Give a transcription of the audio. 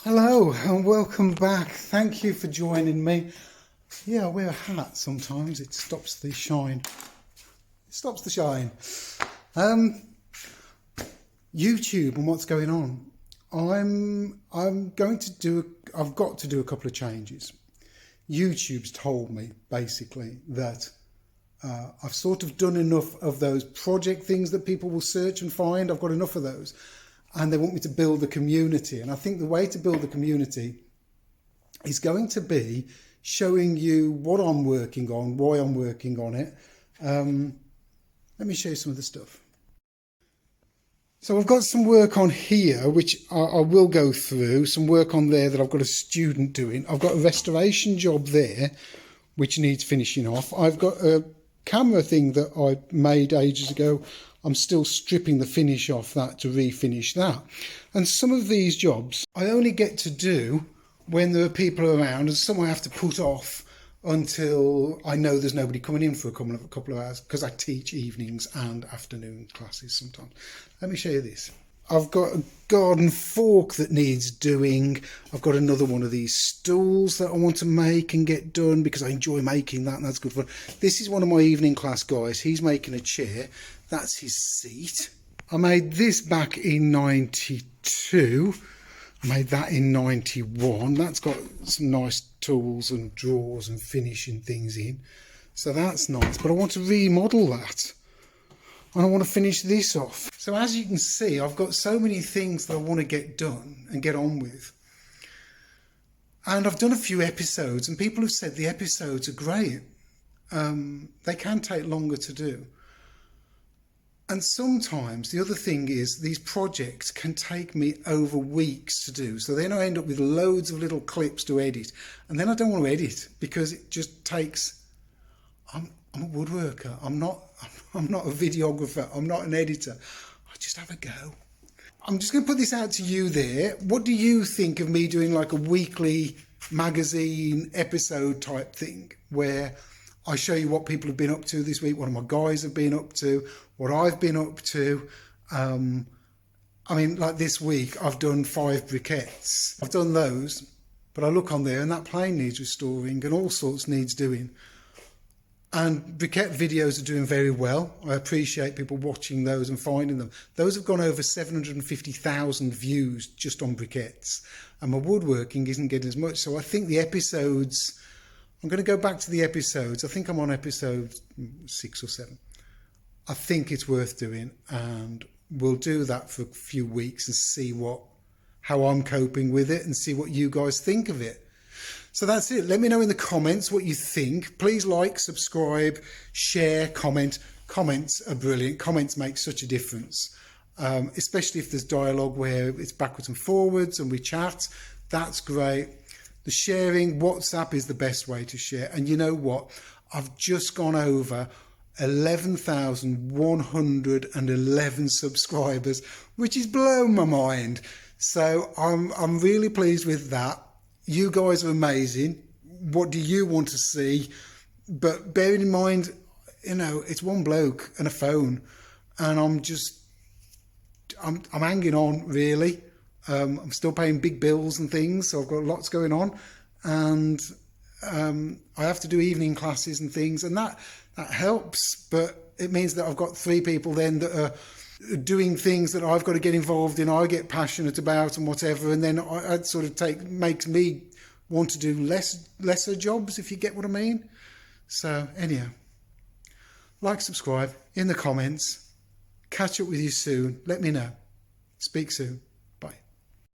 Hello and welcome back. Thank you for joining me. Yeah, I wear a hat sometimes. It stops the shine. YouTube and what's going on. I've got to do a couple of changes. YouTube's told me basically that I've sort of done enough of those project things that people will search and find. I've got enough of those. And they want me to build a community. And I think the way to build the community is going to be showing you what I'm working on, why I'm working on it. Let me show you some of the stuff. So I've got some work on here, which I will go through, some work on there that I've got a student doing. I've got a restoration job there, which needs finishing off. I've got a camera thing that I made ages ago. I'm still stripping the finish off that to refinish that. And some of these jobs I only get to do when there are people around, and some I have to put off until I know there's nobody coming in for a couple of hours, because I teach evenings and afternoon classes sometimes. Let me show you this. I've got a garden fork that needs doing. I've got another one of these stools that I want to make and get done because I enjoy making that and that's good fun. This is one of my evening class guys. He's making a chair. That's his seat. I made this back in 92. I made that in 91. That's got some nice tools and drawers and finishing things in. So that's nice. But I want to remodel that. And I want to finish this off. So as you can see, I've got so many things that I want to get done and get on with. And I've done a few episodes and people have said the episodes are great. They can take longer to do. And sometimes the other thing is these projects can take me over weeks to do. So then I end up with loads of little clips to edit. And then I don't want to edit because it just takes... I'm a woodworker. I'm not a videographer. I'm not an editor. I just have a go. I'm just going to put this out to you there. What do you think of me doing like a weekly magazine episode type thing where I show you what people have been up to this week, what my guys have been up to, what I've been up to. I mean, like this week, I've done 5 briquettes. I've done those, but I look on there and that plane needs restoring and all sorts needs doing. And briquette videos are doing very well. I appreciate people watching those and finding them. Those have gone over 750,000 views just on briquettes. And my woodworking isn't getting as much. So I think the episodes, I'm going to go back to the episodes. I think I'm on episode 6 or 7. I think it's worth doing. And we'll do that for a few weeks and see how I'm coping with it and see what you guys think of it. So that's it. Let me know in the comments what you think. Please like, subscribe, share, comment. Comments are brilliant. Comments make such a difference, especially if there's dialogue where it's backwards and forwards and we chat. That's great. The sharing, WhatsApp is the best way to share. And you know what? I've just gone over 11,111 subscribers, which is blowing my mind. So I'm really pleased with that. You guys are amazing. What do you want to see? But bearing in mind, it's one bloke and a phone, and I'm hanging on really. I'm still paying big bills and things, so I've got lots going on, and I have to do evening classes and things, and that helps. But it means that I've got 3 people then that are doing things that I've got to get involved in, I get passionate about and whatever, and then it sort of makes me want to do lesser jobs, if you get what I mean. So anyhow, like, subscribe, in the comments, catch up with you soon, let me know. Speak soon.